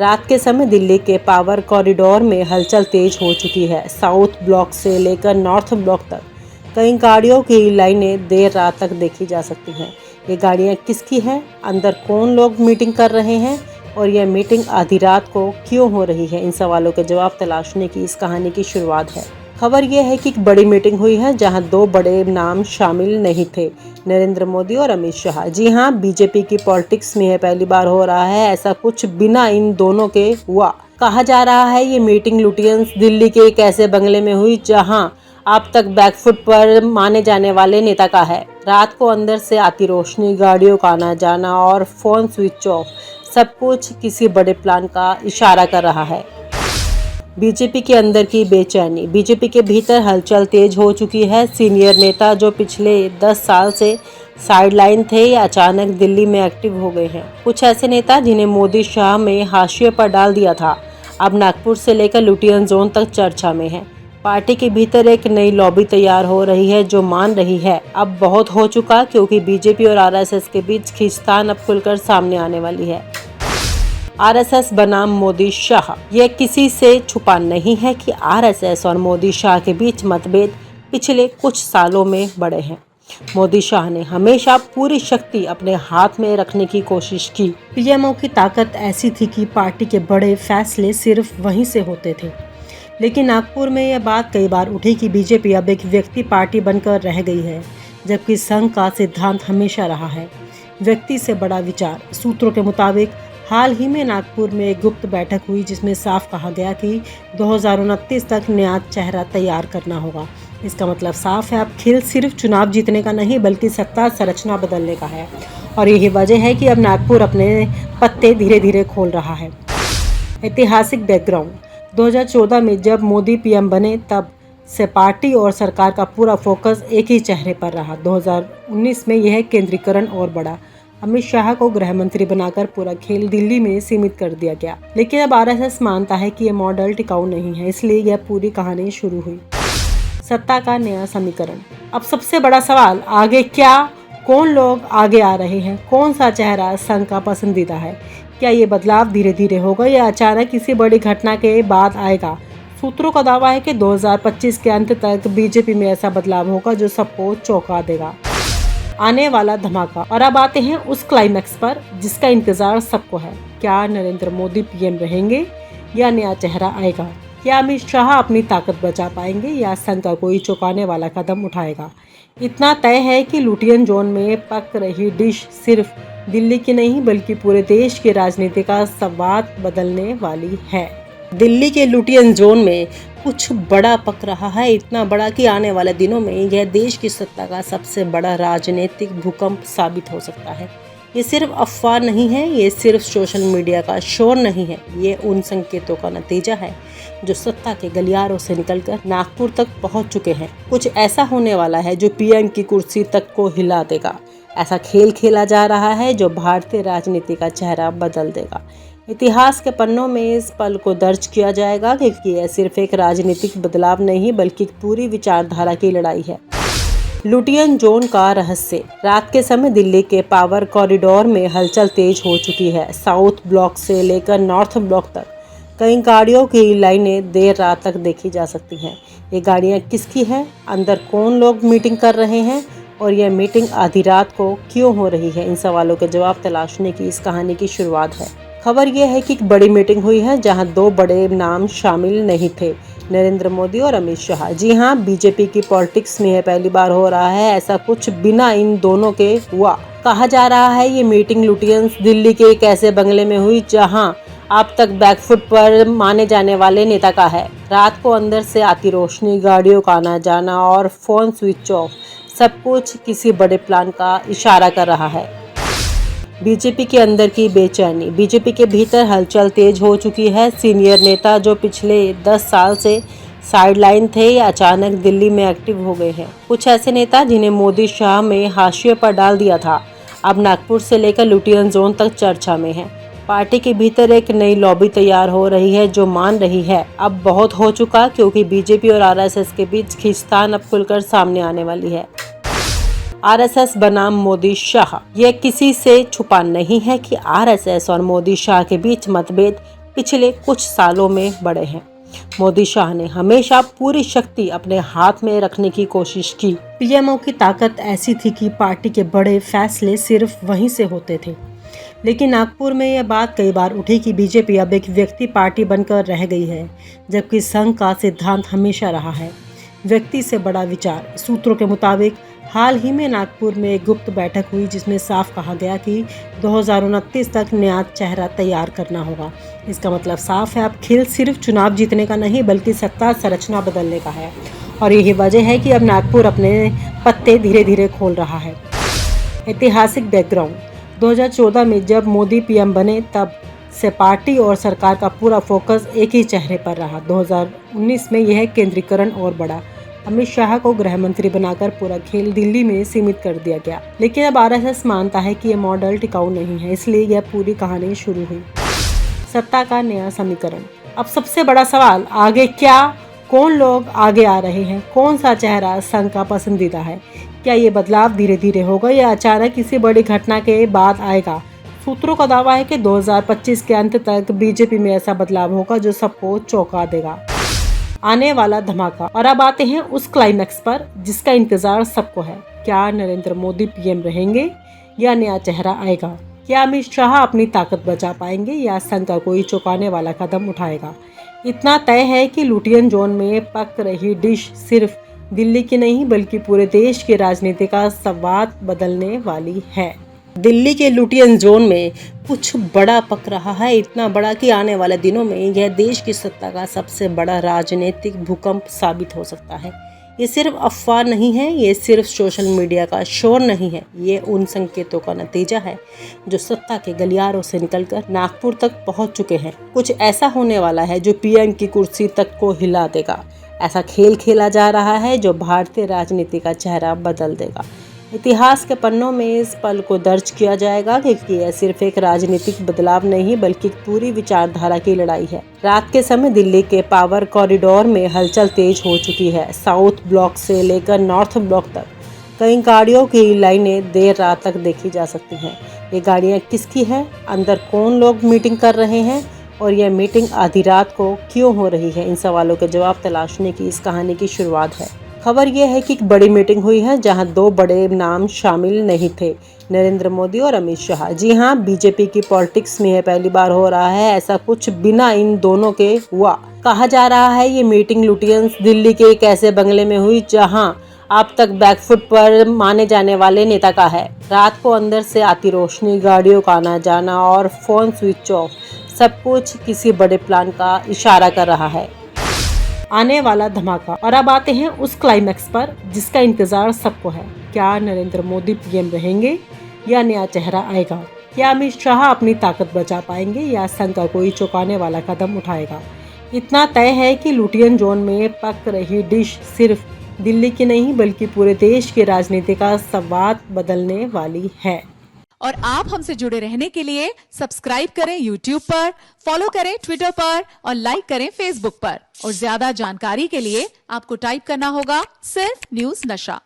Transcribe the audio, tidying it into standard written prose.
रात के समय दिल्ली के पावर कॉरिडोर में हलचल तेज हो चुकी है। साउथ ब्लॉक से लेकर नॉर्थ ब्लॉक तक कई गाड़ियों की लाइनें देर रात तक देखी जा सकती हैं। ये गाड़ियां किसकी हैं, अंदर कौन लोग मीटिंग कर रहे हैं और यह मीटिंग आधी रात को क्यों हो रही है, इन सवालों के जवाब तलाशने की इस कहानी की शुरुआत है। खबर यह है कि एक बड़ी मीटिंग हुई है जहां दो बड़े नाम शामिल नहीं थे, नरेंद्र मोदी और अमित शाह। जी हां, बीजेपी की पॉलिटिक्स में पहली बार हो रहा है ऐसा कुछ बिना इन दोनों के हुआ। कहा जा रहा है ये मीटिंग लुटियंस दिल्ली के एक ऐसे बंगले में हुई जहां अब तक बैकफुट पर माने जाने वाले नेता का है। रात को अंदर से आती रोशनी, गाड़ियों का आना जाना और फोन स्विच ऑफ, सब कुछ किसी बड़े प्लान का इशारा कर रहा है। बीजेपी के अंदर की बेचैनी। बीजेपी के भीतर हलचल तेज हो चुकी है। सीनियर नेता जो पिछले 10 साल से साइडलाइन थे, अचानक दिल्ली में एक्टिव हो गए हैं। कुछ ऐसे नेता जिन्हें मोदी शाह में हाशिए पर डाल दिया था, अब नागपुर से लेकर लुटियन जोन तक चर्चा में है। पार्टी के भीतर एक नई लॉबी तैयार हो रही है जो मान रही है अब बहुत हो चुका, क्योंकि बीजेपी और आरएसएस के बीच खींचतान अब खुलकर सामने आने वाली है। आरएसएस बनाम मोदी शाह। यह किसी से छुपा नहीं है कि आरएसएस और मोदी शाह के बीच मतभेद पिछले कुछ सालों में बढ़े हैं। मोदी शाह ने हमेशा पूरी शक्ति अपने हाथ में रखने की कोशिश की। पीएमओ की ताकत ऐसी थी कि पार्टी के बड़े फैसले सिर्फ वहीं से होते थे। लेकिन नागपुर में यह बात कई बार उठी कि बीजेपी अब एक व्यक्ति पार्टी बनकर रह गई है, जबकि संघ का सिद्धांत हमेशा रहा है व्यक्ति से बड़ा विचार। सूत्रों के मुताबिक हाल ही में नागपुर में एक गुप्त बैठक हुई जिसमें साफ कहा गया कि 2029 तक नया चेहरा तैयार करना होगा। इसका मतलब साफ है, अब खेल सिर्फ चुनाव जीतने का नहीं बल्कि सत्ता संरचना बदलने का है। और यही वजह है कि अब नागपुर अपने पत्ते धीरे धीरे खोल रहा है। ऐतिहासिक बैकग्राउंड। 2014 में जब मोदी पीएम बने तब से पार्टी और सरकार का पूरा फोकस एक ही चेहरे पर रहा। 2019 में यह केंद्रीकरण और बढ़ा। अमित शाह को गृह मंत्री बनाकर पूरा खेल दिल्ली में सीमित कर दिया गया। लेकिन अब आरएसएस मानता है कि यह मॉडल टिकाऊ नहीं है, इसलिए यह पूरी कहानी शुरू हुई। सत्ता का नया समीकरण। अब सबसे बड़ा सवाल, आगे क्या, कौन लोग आगे आ रहे हैं, कौन सा चेहरा संघ का पसंदीदा है? क्या ये बदलाव धीरे धीरे होगा या अचानक किसी बड़ी घटना के बाद आएगा? सूत्रों का दावा है कि 2025 के अंत तक बीजेपी में ऐसा बदलाव होगा जो सबको चौंका देगा। आने वाला धमाका। और अब आते हैं उस क्लाइमैक्स पर जिसका इंतजार सबको है। क्या नरेंद्र मोदी पीएम रहेंगे या नया चेहरा आएगा? क्या अमित शाह अपनी ताकत बचा पाएंगे या संघ का कोई चौंकाने वाला कदम उठाएगा? इतना तय है कि लुटियन जोन में पक रही डिश सिर्फ दिल्ली की नहीं बल्कि पूरे देश की राजनीति का संवाद बदलने वाली है। दिल्ली के लुटियन जोन में कुछ बड़ा पक रहा है, इतना बड़ा कि आने वाले दिनों में यह देश की सत्ता का सबसे बड़ा राजनीतिक भूकंप साबित हो सकता है। ये सिर्फ अफवाह नहीं है, ये सिर्फ सोशल मीडिया का शोर नहीं है, ये उन संकेतों का नतीजा है जो सत्ता के गलियारों से निकलकर नागपुर तक पहुंच चुके हैं। कुछ ऐसा होने वाला है जो पीएम की कुर्सी तक को हिला देगा। ऐसा खेल खेला जा रहा है जो भारतीय राजनीति का चेहरा बदल देगा। इतिहास के पन्नों में इस पल को दर्ज किया जाएगा क्योंकि यह सिर्फ एक राजनीतिक बदलाव नहीं बल्कि एक पूरी विचारधारा की लड़ाई है। लुटियन जोन का रहस्य। रात के समय दिल्ली के पावर कॉरिडोर में हलचल तेज हो चुकी है। साउथ ब्लॉक से लेकर नॉर्थ ब्लॉक तक कई गाड़ियों की लाइनें देर रात तक देखी जा सकती हैं। ये गाड़ियां किसकी हैं, अंदर कौन लोग मीटिंग कर रहे हैं और यह मीटिंग आधी रात को क्यों हो रही है, इन सवालों के जवाब तलाशने की इस कहानी की शुरुआत है। खबर यह है कि एक बड़ी मीटिंग हुई है जहां दो बड़े नाम शामिल नहीं थे, नरेंद्र मोदी और अमित शाह। जी हां, बीजेपी की पॉलिटिक्स में पहली बार हो रहा है ऐसा कुछ बिना इन दोनों के हुआ। कहा जा रहा है ये मीटिंग लुटियंस दिल्ली के एक ऐसे बंगले में हुई जहां अब तक बैकफुट पर माने जाने वाले नेता का है। रात को अंदर से आती रोशनी, गाड़ियों का आना जाना और फोन स्विच ऑफ, सब कुछ किसी बड़े प्लान का इशारा कर रहा है। बीजेपी के अंदर की बेचैनी। बीजेपी के भीतर हलचल तेज हो चुकी है। सीनियर नेता जो पिछले 10 साल से साइडलाइन थे, अचानक दिल्ली में एक्टिव हो गए हैं। कुछ ऐसे नेता जिन्हें मोदी शाह में हाशिए पर डाल दिया था, अब नागपुर से लेकर लुटियन जोन तक चर्चा में है। पार्टी के भीतर एक नई लॉबी तैयार हो रही है जो मान रही है अब बहुत हो चुका, क्योंकि बीजेपी और आरएसएस के बीच खींचतान अब खुलकर सामने आने वाली है। आरएसएस बनाम मोदी शाह। यह किसी से छुपा नहीं है कि आरएसएस और मोदी शाह के बीच मतभेद पिछले कुछ सालों में बढ़े हैं। मोदी शाह ने हमेशा पूरी शक्ति अपने हाथ में रखने की कोशिश की। पीएमओ की ताकत ऐसी थी कि पार्टी के बड़े फैसले सिर्फ वहीं से होते थे। लेकिन नागपुर में यह बात कई बार उठी कि बीजेपी अब एक व्यक्ति पार्टी बनकर रह गई है, जबकि संघ का सिद्धांत हमेशा रहा है व्यक्ति से बड़ा विचार। सूत्रों के मुताबिक हाल ही में नागपुर में एक गुप्त बैठक हुई जिसमें साफ कहा गया कि 2029 तक नया चेहरा तैयार करना होगा। इसका मतलब साफ है, अब खेल सिर्फ चुनाव जीतने का नहीं बल्कि सत्ता संरचना बदलने का है। और यही वजह है कि अब नागपुर अपने पत्ते धीरे धीरे खोल रहा है। ऐतिहासिक बैकग्राउंड: 2014 में जब मोदी पीएम बने तब से पार्टी और सरकार का पूरा फोकस एक ही चेहरे पर रहा। 2019 में यह केंद्रीकरण और बढ़ा। अमित शाह को गृह मंत्री बनाकर पूरा खेल दिल्ली में सीमित कर दिया गया। लेकिन अब आरएसएस मानता है कि यह मॉडल टिकाऊ नहीं है, इसलिए यह पूरी कहानी शुरू हुई। सत्ता का नया समीकरण। अब सबसे बड़ा सवाल, आगे क्या? कौन लोग आगे आ रहे हैं? कौन सा चेहरा संघ का पसंदीदा है? क्या ये बदलाव धीरे धीरे होगा या अचानक किसी बड़ी घटना के बाद आएगा? सूत्रों का दावा है कि 2025 के अंत तक बीजेपी में ऐसा बदलाव होगा जो सबको चौंका देगा। आने वाला धमाका। और अब आते हैं उस क्लाइमैक्स पर जिसका इंतजार सबको है। क्या नरेंद्र मोदी पीएम रहेंगे या नया चेहरा आएगा? क्या अमित शाह अपनी ताकत बचा पाएंगे या संघ का कोई चौंकाने वाला कदम उठाएगा? इतना तय है कि लुटियन जोन में पक रही डिश सिर्फ दिल्ली की नहीं बल्कि पूरे देश के राजनीति का संवाद बदलने वाली है। दिल्ली के लुटियन जोन में कुछ बड़ा पक रहा है, इतना बड़ा कि आने वाले दिनों में यह देश की सत्ता का सबसे बड़ा राजनीतिक भूकंप साबित हो सकता है। ये सिर्फ अफवाह नहीं है, ये सिर्फ सोशल मीडिया का शोर नहीं है, ये उन संकेतों का नतीजा है जो सत्ता के गलियारों से निकलकर नागपुर तक पहुंच चुके हैं। कुछ ऐसा होने वाला है जो पीएम की कुर्सी तक को हिला देगा। ऐसा खेल खेला जा रहा है जो भारतीय राजनीति का चेहरा बदल देगा। इतिहास के पन्नों में इस पल को दर्ज किया जाएगा क्योंकि यह सिर्फ एक राजनीतिक बदलाव नहीं बल्कि पूरी विचारधारा की लड़ाई है। रात के समय दिल्ली के पावर कॉरिडोर में हलचल तेज हो चुकी है। साउथ ब्लॉक से लेकर नॉर्थ ब्लॉक तक कई गाड़ियों की लाइनें देर रात तक देखी जा सकती हैं। ये गाड़ियां किसकी हैं? अंदर कौन लोग मीटिंग कर रहे हैं? और यह मीटिंग आधी रात को क्यों हो रही है? इन सवालों के जवाब तलाशने की इस कहानी की शुरुआत है। खबर यह है कि एक बड़ी मीटिंग हुई है जहां दो बड़े नाम शामिल नहीं थे, नरेंद्र मोदी और अमित शाह। जी हां, बीजेपी की पॉलिटिक्स में पहली बार हो रहा है ऐसा कुछ बिना इन दोनों के हुआ। कहा जा रहा है ये मीटिंग लुटियंस दिल्ली के एक ऐसे बंगले में हुई जहां अब तक बैकफुट पर माने जाने वाले नेता का है। रात को अंदर से आती रोशनी, गाड़ियों का आना जाना और फोन स्विच ऑफ, सब कुछ किसी बड़े प्लान का इशारा कर रहा है। आने वाला धमाका। और अब आते हैं उस क्लाइमैक्स पर जिसका इंतजार सबको है। क्या नरेंद्र मोदी पीएम रहेंगे या नया चेहरा आएगा? क्या अमित शाह अपनी ताकत बचा पाएंगे या संघ का कोई चौंकाने वाला कदम उठाएगा? इतना तय है कि लुटियन जोन में पक रही डिश सिर्फ दिल्ली की नहीं बल्कि पूरे देश के राजनीति का संवाद बदलने वाली है। और आप हमसे जुड़े रहने के लिए सब्सक्राइब करें YouTube पर, फॉलो करें Twitter पर और लाइक करें Facebook पर। और ज्यादा जानकारी के लिए आपको टाइप करना होगा सिर्फ न्यूज़ नशा।